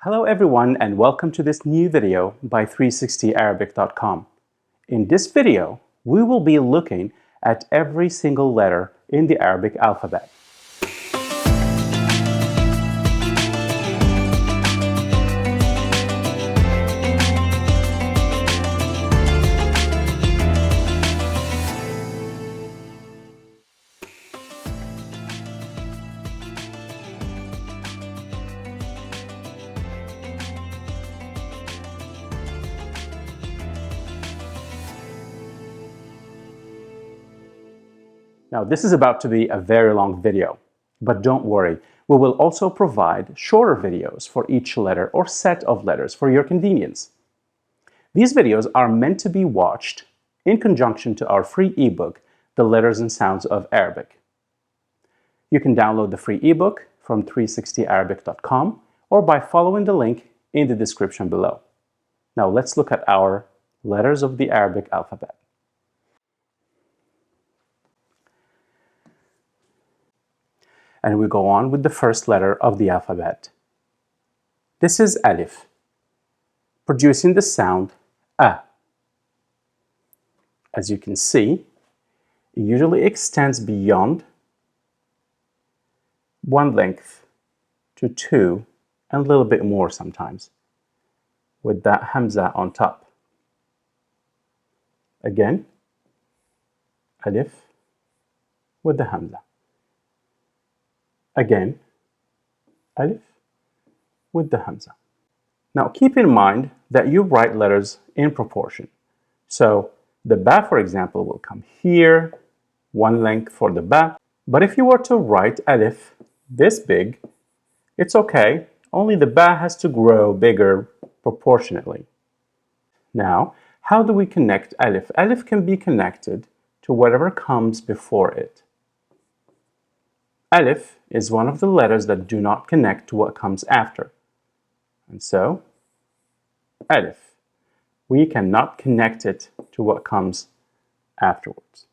Hello everyone and welcome to this new video by 360arabic.com. In this video, we will be looking at every single letter in the Arabic alphabet. Now, this is about to be a very long video, but don't worry, we will also provide shorter videos for each letter or set of letters for your convenience. These videos are meant to be watched in conjunction to our free ebook, The Letters and Sounds of Arabic. You can download the free ebook from 360arabic.com or by following the link in the description below. Now, let's look at our letters of the Arabic alphabet. And we go on with the first letter of the alphabet. This is Alif, producing the sound A. As you can see, it usually extends beyond one length to two and a little bit more sometimes, with that hamza on top. Again, Alif with the hamza. Again, Alif with the hamza. Now keep in mind that you write letters in proportion. So the ba, for example, will come here, one length for the ba. But if you were to write Alif this big, it's okay. Only the ba has to grow bigger proportionately. Now, how do we connect Alif? Alif can be connected to whatever comes before it. Alif is one of the letters that do not connect to what comes after. And so, Alif, we cannot connect it to what comes afterwards.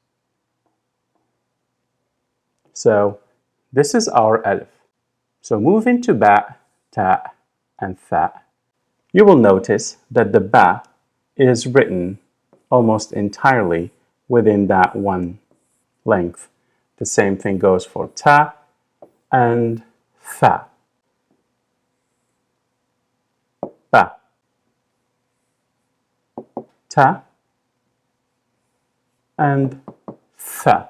So, this is our Alif. So moving to Ba, Ta, and Tha, you will notice that the Ba is written almost entirely within that one length. The same thing goes for Ta and Tha. Ba, Ta, and Tha.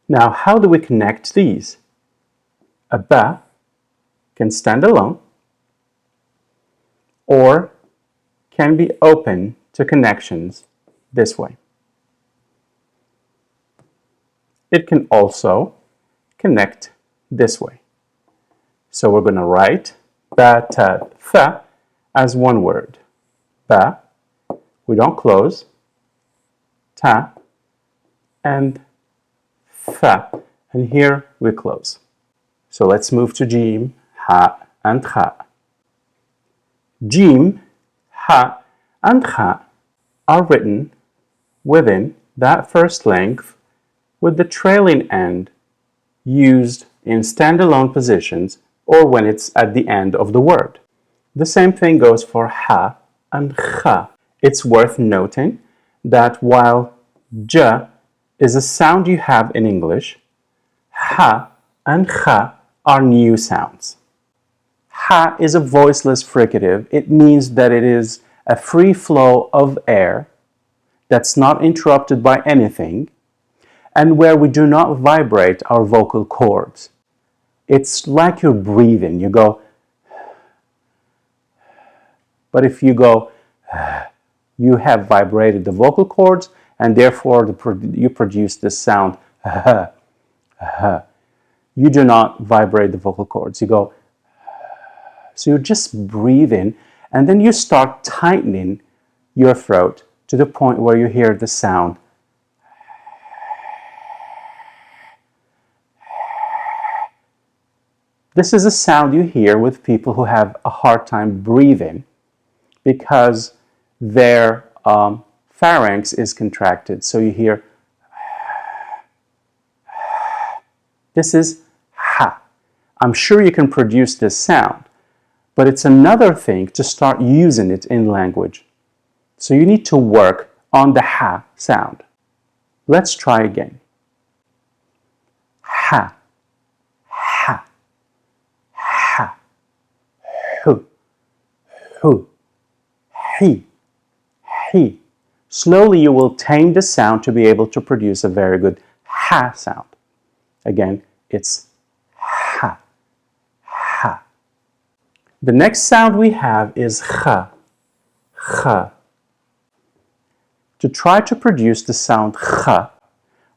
Now, how do we connect these? A Ba can stand alone or can be open to connections this way. It can also connect this way. So we're going to write Ba, Ta, Tha as one word. Ba, we don't close, Ta, and Tha, and here we close. So let's move to Jim, Ha, and Kha. Jim, Ha, and Kha are written within that first length with the trailing end used in standalone positions or when it's at the end of the word. The same thing goes for Ha and Kha. It's worth noting that while J is a sound you have in English, Ha and Kha are new sounds. Ha is a voiceless fricative. It means that it is a free flow of air that's not interrupted by anything, and where we do not vibrate our vocal cords. It's like you're breathing. You go, but if you go, you have vibrated the vocal cords, and therefore you produce this sound. You do not vibrate the vocal cords. You go, so you're just breathing, and then you start tightening your throat to the point where you hear the sound. This is a sound you hear with people who have a hard time breathing because their pharynx is contracted. So you hear, this is Ha. I'm sure you can produce this sound, but it's another thing to start using it in language. So you need to work on the ha sound. Let's try again. Ha, ha, ha, hu, hu, he, he. Slowly you will tame the sound to be able to produce a very good ha sound. Again, it's ha, ha. The next sound we have is kha, kha. To try to produce the sound kha,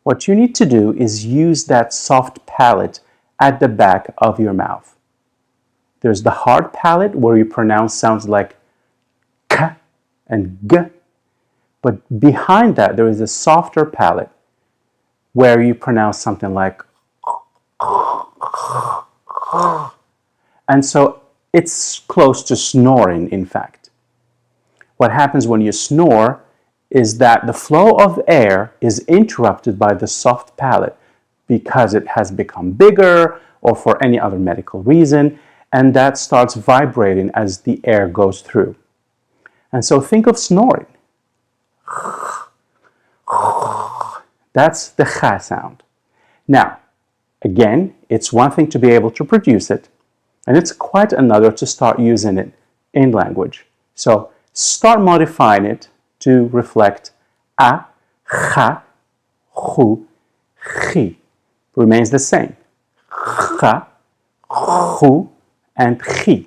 what you need to do is use that soft palate at the back of your mouth. There's the hard palate where you pronounce sounds like k and g, but behind that there is a softer palate where you pronounce something like and so it's close to snoring, in fact. What happens when you snore is that the flow of air is interrupted by the soft palate because it has become bigger or for any other medical reason, and that starts vibrating as the air goes through. And so think of snoring. That's the kha sound. Now, again, it's one thing to be able to produce it, and it's quite another to start using it in language. So start modifying it to reflect a, kha, hu, chi. Remains the same. Kha, hu, and chi.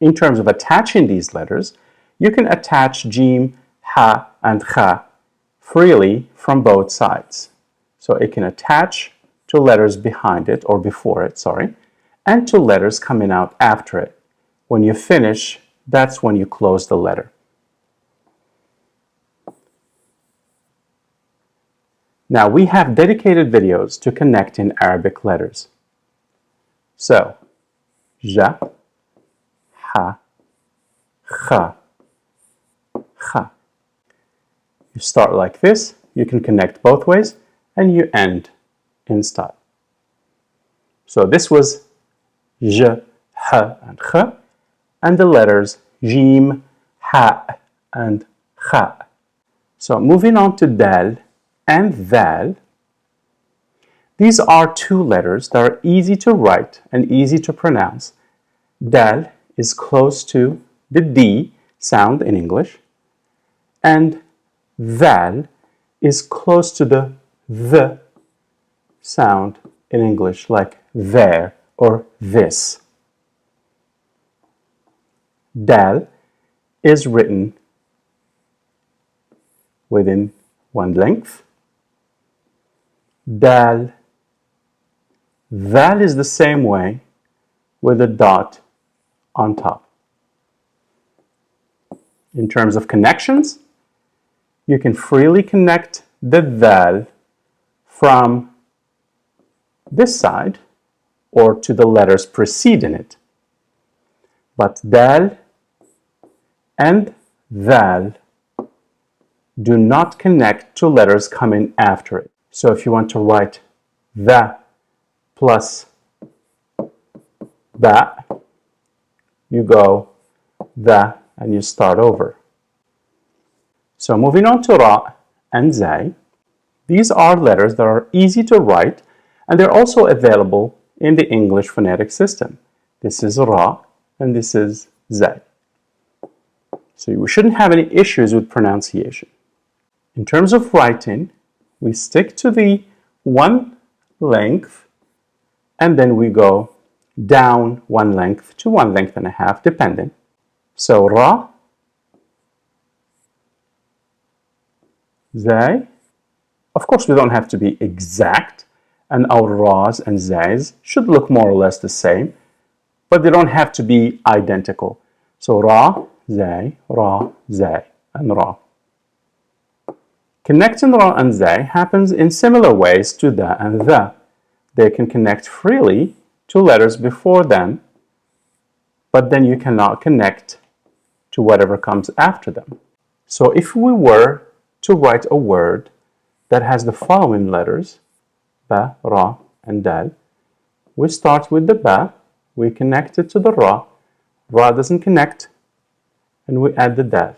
In terms of attaching these letters, you can attach jim, ha, and kha freely from both sides. So it can attach to letters behind it, or before it, sorry, and to letters coming out after it. When you finish, that's when you close the letter. Now we have dedicated videos to connecting Arabic letters. So, ja, ha, kha, kha. You start like this, you can connect both ways, and you end in style. So this was j, ha, and kha, and the letters jim, ha, and kha. So moving on to dal and dal. These are two letters that are easy to write and easy to pronounce. Dal is close to the D sound in English, and dal is close to the sound in English, like there or this. Dal is written within one length. Dal. Val is the same way with a dot on top. In terms of connections, you can freely connect the dal from this side or to the letters preceding it. But dal and dal do not connect to letters coming after it. So if you want to write the plus that, you go the and you start over. So moving on to ra and zay, these are letters that are easy to write, and they're also available in the English phonetic system. This is ra and this is zay. So we shouldn't have any issues with pronunciation. In terms of writing, we stick to the one length, and then we go down one length to 1 length and a half, depending. So ra, zay. Of course, we don't have to be exact, and our ra's and zays should look more or less the same, but they don't have to be identical. So ra, zay, and ra. Connecting ra and zay happens in similar ways to da and the. They can connect freely to letters before them, but then you cannot connect to whatever comes after them. So if we were to write a word that has the following letters, ba, ra, and dal, we start with the ba, we connect it to the ra, Va doesn't connect, and we add the dal.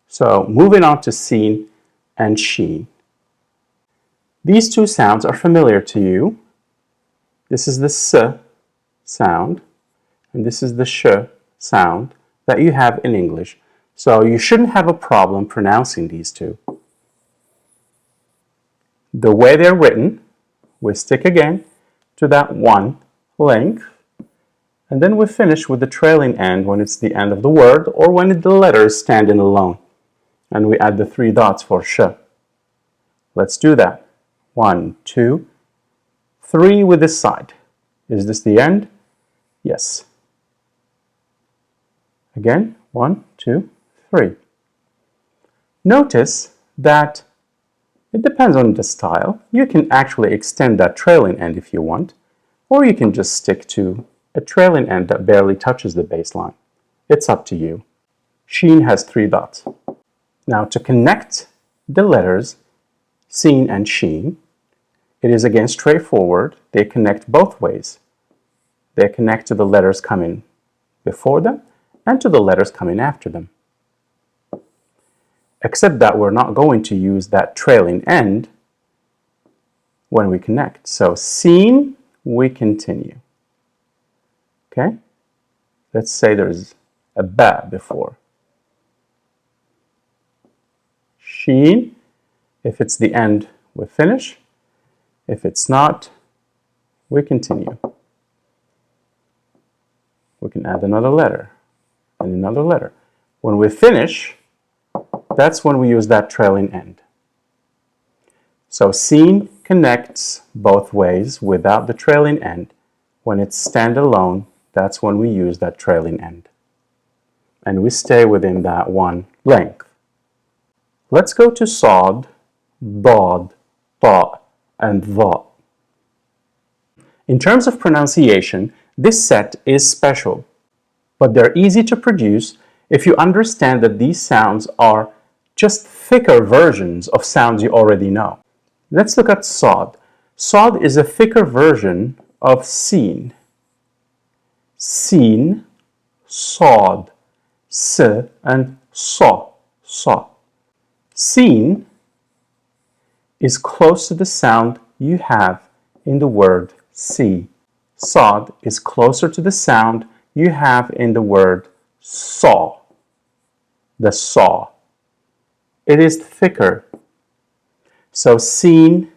So moving on to scene and sheen. These two sounds are familiar to you. This is the s sound, and this is the sh sound that you have in English. So you shouldn't have a problem pronouncing these two. The way they're written, we stick again to that one length, and then we finish with the trailing end when it's the end of the word or when the letter is standing alone. And we add the 3 dots for sh. Let's do that. 1, 2, 3 with this side. Is this the end? Yes. Again, 1, 2, 3. Notice that it depends on the style. You can actually extend that trailing end if you want, or you can just stick to a trailing end that barely touches the bass line. It's up to you. Sheen has 3 dots. Now to connect the letters scene and sheen, it is again straightforward. They connect both ways. They connect to the letters coming before them and to the letters coming after them. Except that we're not going to use that trailing end when we connect. So scene, we continue. Okay? Let's say there's a ba before. Sheen, if it's the end, we finish. If it's not, we continue. We can add another letter and another letter. When we finish, that's when we use that trailing end. So scene connects both ways without the trailing end. When it's standalone, that's when we use that trailing end. And we stay within that one length. Let's go to sod, bod, ta, and va. In terms of pronunciation, this set is special, but they're easy to produce if you understand that these sounds are just thicker versions of sounds you already know. Let's look at sod. Sod is a thicker version of scene. Scene, sod, s, and saw, saw. Scene is close to the sound you have in the word see. Sod is closer to the sound you have in the word saw. The saw. It is thicker. So scene,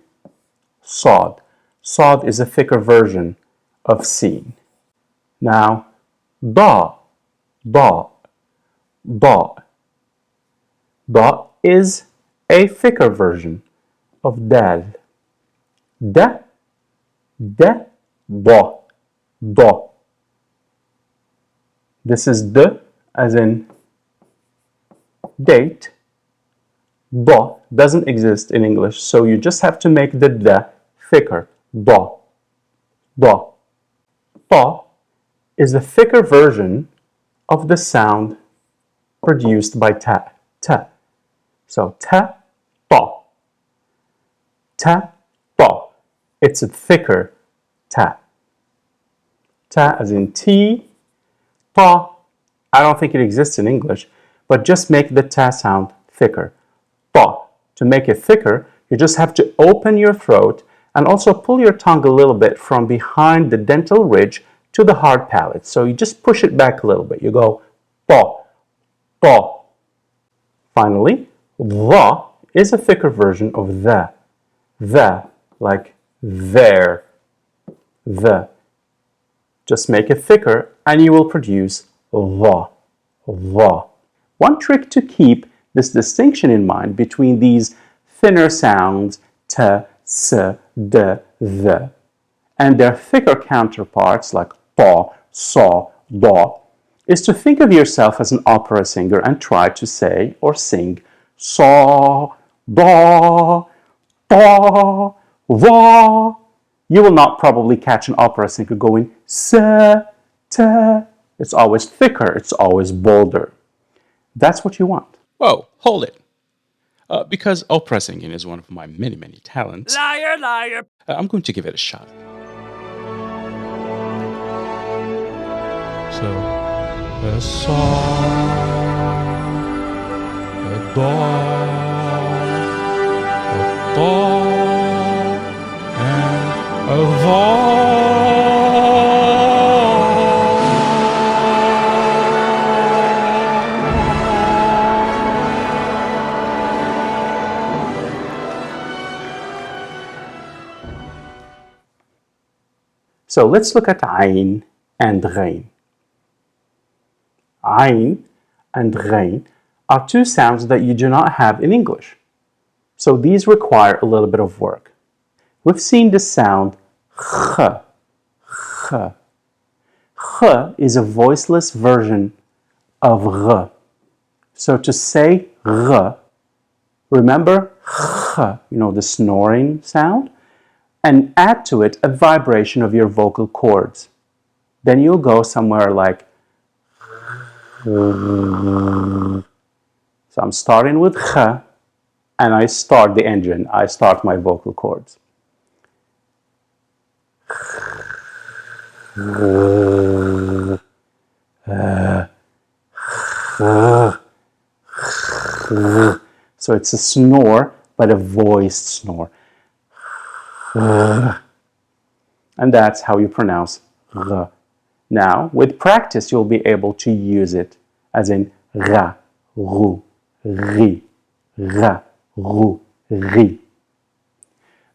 sod. Sod is a thicker version of scene. Now, da, da, da. Da is a thicker version of dal. Da, da, da, da. This is d as in date. Da doesn't exist in English, so you just have to make the da thicker. Da, da. Ta is a thicker version of the sound produced by ta, ta. So ta, ta. Ta, ta. It's a thicker ta. Ta as in T, ta. I don't think it exists in English, but just make the ta sound thicker. Ta. To make it thicker, you just have to open your throat and also pull your tongue a little bit from behind the dental ridge to the hard palate. So you just push it back a little bit. You go ta, ta. Finally, the is a thicker version of the. The, like there. The. Just make it thicker and you will produce the. The. One trick to keep this distinction in mind between these thinner sounds, t, s, d, the, and their thicker counterparts like ta, sa, da, is to think of yourself as an opera singer and try to say or sing sa, da, ta, va. You will not probably catch an opera singer going sa, ta. It's always thicker, it's always bolder. That's what you want. Whoa, hold it. Because opera singing is one of my many, many talents. Liar, liar. I'm going to give it a shot. So, a song, a dog, a dog, and a dog. So let's look at Ain and Ghain. Ain and Ghain are two sounds that you do not have in English. So these require a little bit of work. We've seen the sound kh, kh. Kh is a voiceless version of r. So to say r, remember kh, the snoring sound, and add to it a vibration of your vocal cords. Then you'll go somewhere like. So I'm starting with kh, and I start the engine. I start my vocal cords. So it's a snore, but a voiced snore. And that's how you pronounce r. Now, with practice, you'll be able to use it as in ra, ru, ri, ra, ru, ri.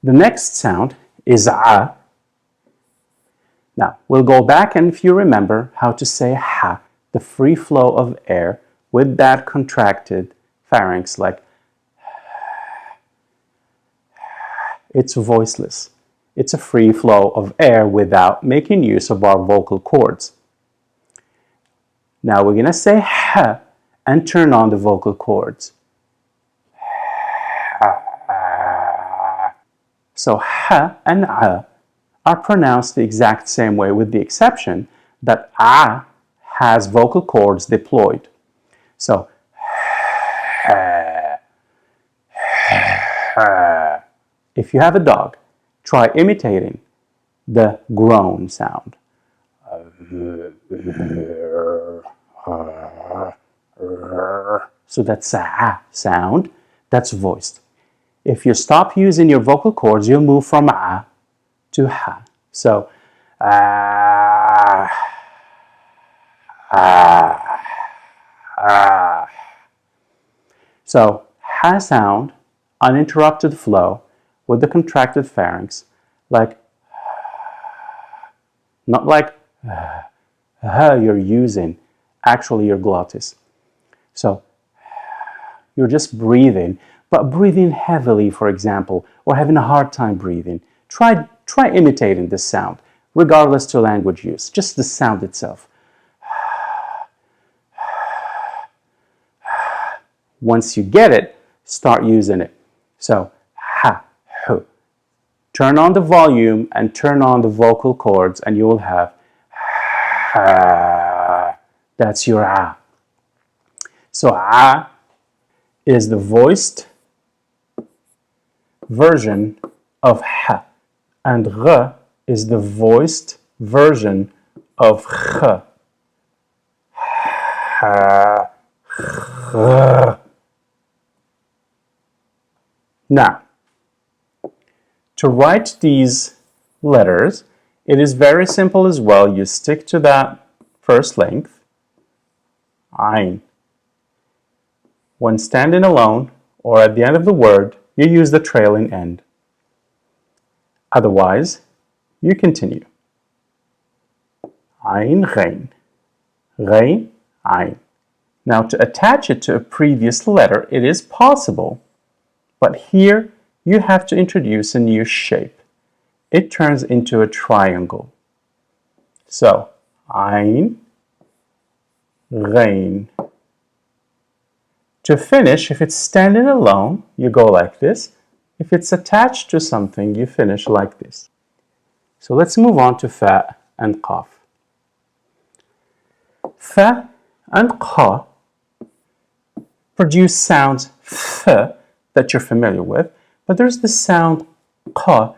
The next sound is a. Now, we'll go back and if you remember how to say ha, the free flow of air with that contracted pharynx, like it's voiceless. It's a free flow of air without making use of our vocal cords. Now we're going to say ha and turn on the vocal cords. So ha and a are pronounced the exact same way with the exception that a has vocal cords deployed. So if you have a dog, try imitating the groan sound. So that's a sound, that's voiced. If you stop using your vocal cords, you'll move from a to ha. So So ha sound, uninterrupted flow with the contracted pharynx, like not like you're using actually your glottis. So you're just breathing, but breathing heavily, for example, or having a hard time breathing. Try imitating this sound, regardless to language use, just the sound itself. Once you get it, start using it. So, ha, hu. Turn on the volume and turn on the vocal cords and you will have ha. That's your a. So, a is the voiced version of ha, and r is the voiced version of ch. Ha, ch. Now, to write these letters, it is very simple as well. You stick to that first length, ein. When standing alone or at the end of the word, you use the trailing end. Otherwise, you continue. Ein, rein. Rein, ein. Now, to attach it to a previous letter, it is possible, but here you have to introduce a new shape. It turns into a triangle. So, ein, rein. To finish, if it's standing alone, you go like this. If it's attached to something, you finish like this. So let's move on to fa and qaf. Fa and qa produce sounds f that you're familiar with, but there's the sound qa.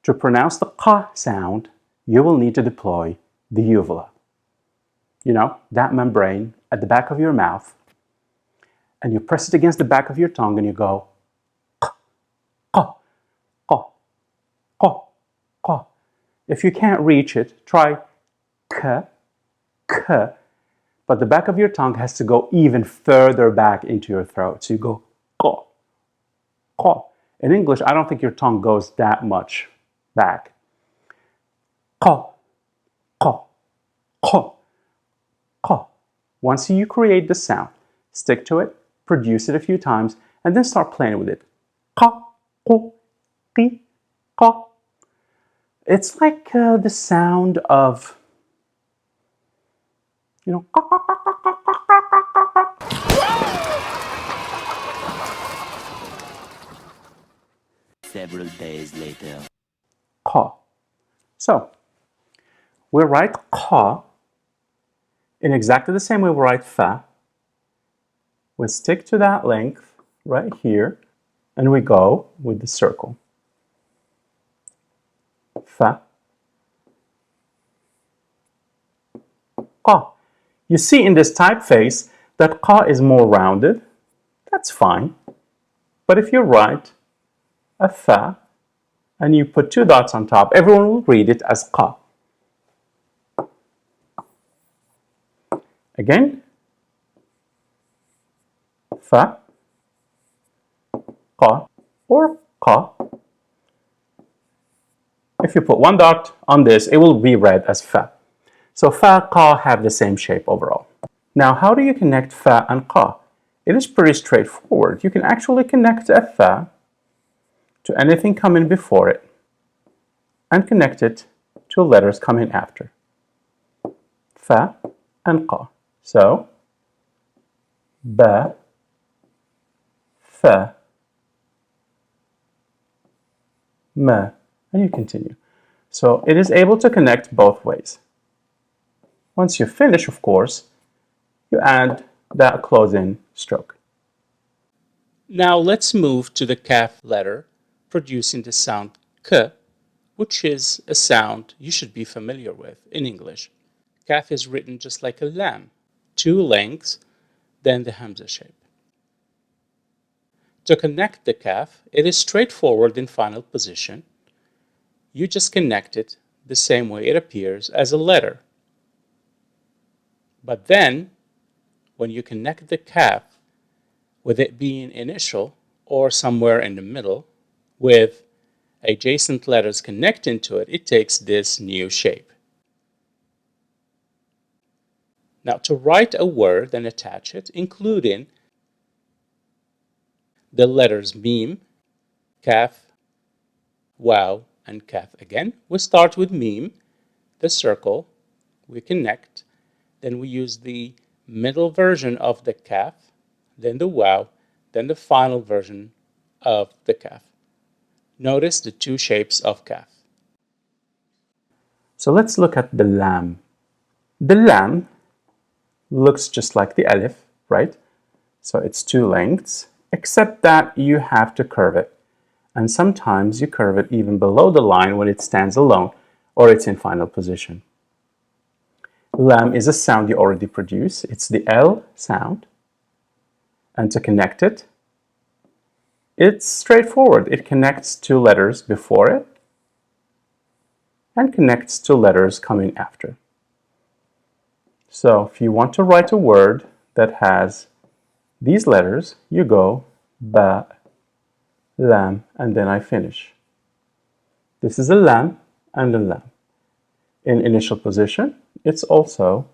To pronounce the qa sound, you will need to deploy the uvula. you know, that membrane at the back of your mouth, and you press it against the back of your tongue and you go, ka, ka, ka, ka. If you can't reach it, try k, k, but the back of your tongue has to go even further back into your throat. So you go, ka, ka. In English, I don't think your tongue goes that much back. Ka, ka, ka, ka. Once you create the sound, stick to it, produce it a few times, and then start playing with it. Ka, ko, ki, ka. It's like the sound of, you know, ka, ka, ka, ka, ka, ka, ka, ka. Several days later. Ka. So, we write ka in exactly the same way we write fa. We stick to that length right here, and we go with the circle. Fa. Ka. You see in this typeface that ka is more rounded. That's fine. But if you write a fa and you put two dots on top, everyone will read it as ka. Again, fa, ka, or ka. If you put one dot on this, it will be read as fa. So fa, ka have the same shape overall. Now, how do you connect fa and ka? It is pretty straightforward. You can actually connect a fa to anything coming before it and connect it to letters coming after. Fa and ka. So, ba, fa, ma, and you continue. So it is able to connect both ways. Once you finish, of course, you add that closing stroke. Now let's move to the kaf letter producing the sound k, which is a sound you should be familiar with in English. Kaf is written just like a lam, two lengths, then the hamza shape. To connect the kaf, it is straightforward in final position. You just connect it the same way it appears as a letter. But then, when you connect the kaf, with it being initial or somewhere in the middle, with adjacent letters connecting to it, it takes this new shape. Now, to write a word and attach it, including the letters meme, kaf, wow, and kaf again, we start with meme, the circle, we connect, then we use the middle version of the kaf, then the wow, then the final version of the kaf. Notice the two shapes of kaf. So let's look at the lam. The lam looks just like the alif, right? So it's two lengths, except that you have to curve it. And sometimes you curve it even below the line when it stands alone or it's in final position. Lam is a sound you already produce. It's the L sound. And to connect it, it's straightforward. It connects to letters before it and connects to letters coming after. So if you want to write a word that has these letters, you go ba, lam, and then I finish. This is a lam and a lam. In initial position, it's also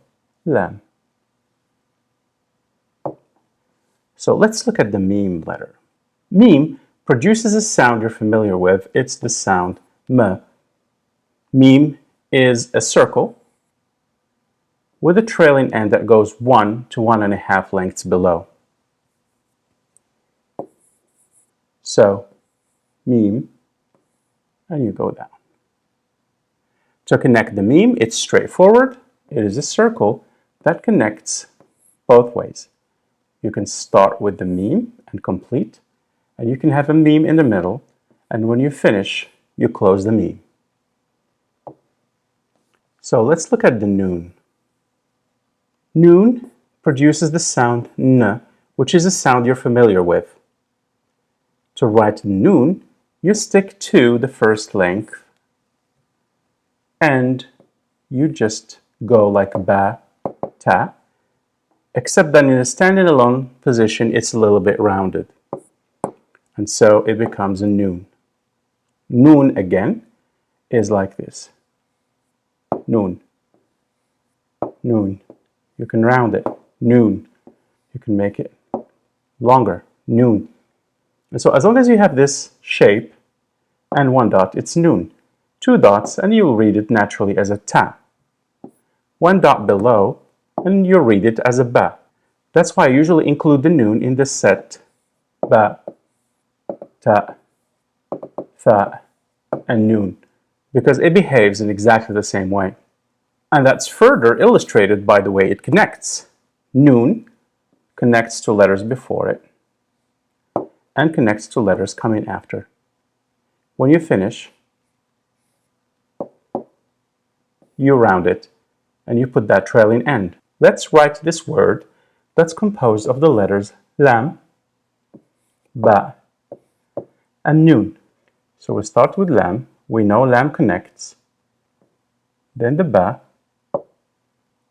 lam. So let's look at the meme letter. Meme produces a sound you're familiar with. It's the sound m. Meme is a circle with a trailing end that goes 1 to 1.5 lengths below. So, meme, and you go down. To connect the meme, it's straightforward. It is a circle that connects both ways. You can start with the meme and complete, and you can have a meme in the middle, and when you finish, you close the meme. So let's look at the noon. Noon produces the sound n, which is a sound you're familiar with. To write noon, you stick to the first length and you just go like ba, ta, except that in a standing alone position, it's a little bit rounded. And so it becomes a noon. Noon again is like this. Noon. Noon. You can round it. Noon. You can make it longer. Noon. And so as long as you have this shape and one dot, it's noon. Two dots, and you'll read it naturally as a ta. One dot below, and you'll read it as a ba. That's why I usually include the noon in the set ba, ta, tha, and noon, because it behaves in exactly the same way. And that's further illustrated by the way it connects. Noon connects to letters before it and connects to letters coming after. When you finish, you round it and you put that trailing end. Let's write this word that's composed of the letters lam, ba, and noon. So we start with lam. We know lam connects. Then the ba.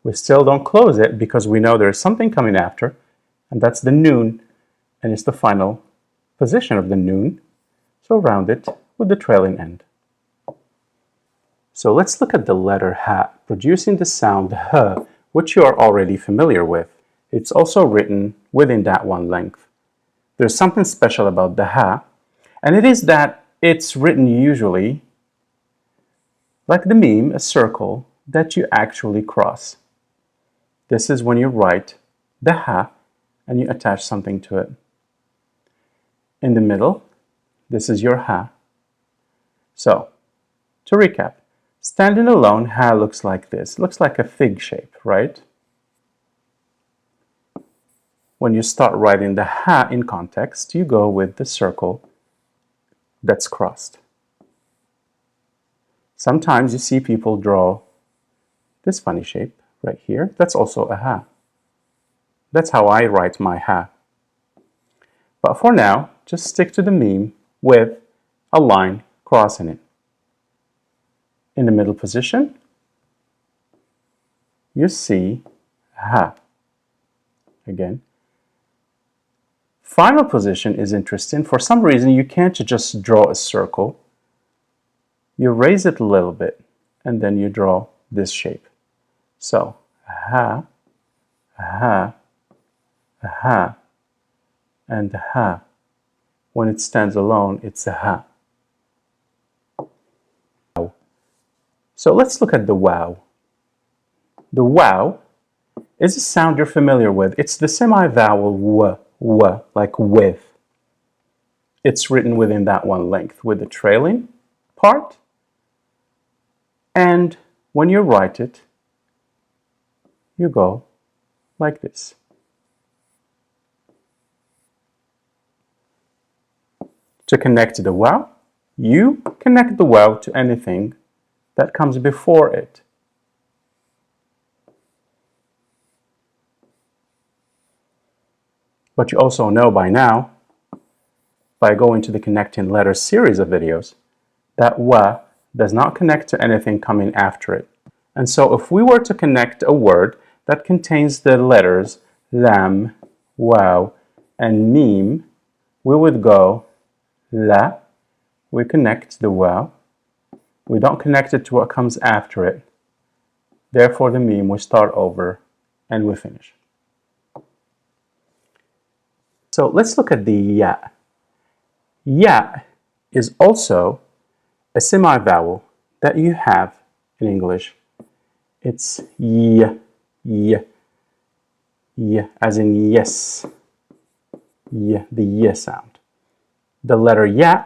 We still don't close it because we know there's something coming after, and that's the noon, and it's the final position of the noon. So round it with the trailing end. So let's look at the letter ha, producing the sound h, which you are already familiar with. It's also written within that one length. There's something special about the ha, and it is that it's written usually like the meme, a circle that you actually cross. This is when you write the ha and you attach something to it. In the middle, this is your ha. So, to recap, standing alone, ha looks like this. It looks like a fig shape, right? When you start writing the ha in context, you go with the circle that's crossed. Sometimes you see people draw this funny shape right here. That's also a ha. That's how I write my ha. But for now, just stick to the meme with a line crossing it. In the middle position, you see ha. Again. Final position is interesting. For some reason, you can't just draw a circle. You raise it a little bit, and then you draw this shape. So, ha, ha, ha, and ha. When it stands alone, it's a ha. So let's look at the wow. The wow is a sound you're familiar with. It's the semi-vowel w, like with. It's written within that one length with the trailing part. And when you write it, you go like this. To connect the wow, you connect the wow to anything that comes before it. But you also know by now, by going to the connecting letters series of videos, that wa does not connect to anything coming after it. And so if we were to connect a word that contains the letters lam, wow, and meme, we would go la, we connect the wow, we don't connect it to what comes after it. Therefore the meme, we start over and we finish. So let's look at the ya. Ya is also a semi-vowel that you have in English. It's y, y, y, as in yes, y, the y sound. The letter ya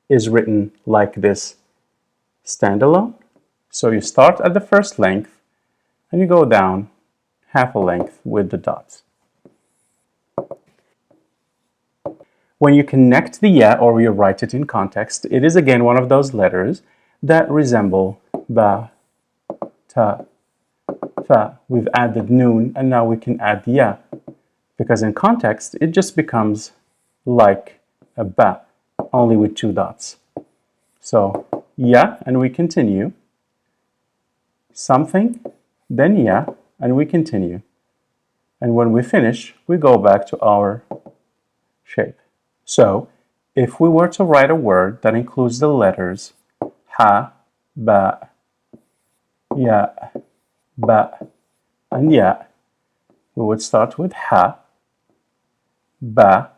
is written like this, standalone. So you start at the first length and you go down half a length with the dots. When you connect the ya or you write it in context, it is again one of those letters that resemble ba, ta, fa. We've added noon, and now we can add ya. Because in context, it just becomes like a ba, only with 2 dots. So, ya, and we continue. Something, then ya, and we continue. And when we finish, we go back to our shape. So, if we were to write a word that includes the letters ha, ba, ya, ba, and ya, we would start with ha, ba,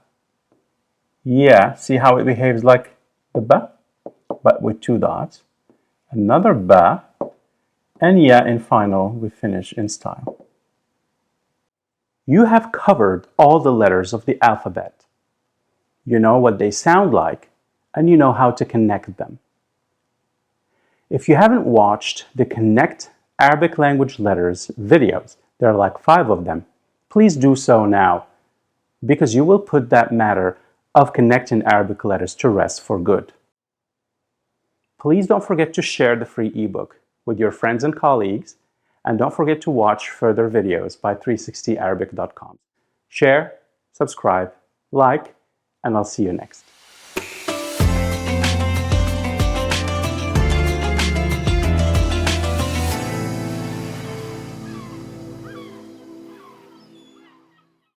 ya. See how it behaves like the ba, but with 2 dots. Another ba, and ya in final, we finish in style. You have covered all the letters of the alphabet. You know what they sound like, and you know how to connect them. If you haven't watched the Connect Arabic Language Letters videos, there are like 5 of them, please do so now, because you will put that matter of connecting Arabic letters to rest for good. Please don't forget to share the free ebook with your friends and colleagues, and don't forget to watch further videos by 360arabic.com. Share, subscribe, like, and I'll see you next.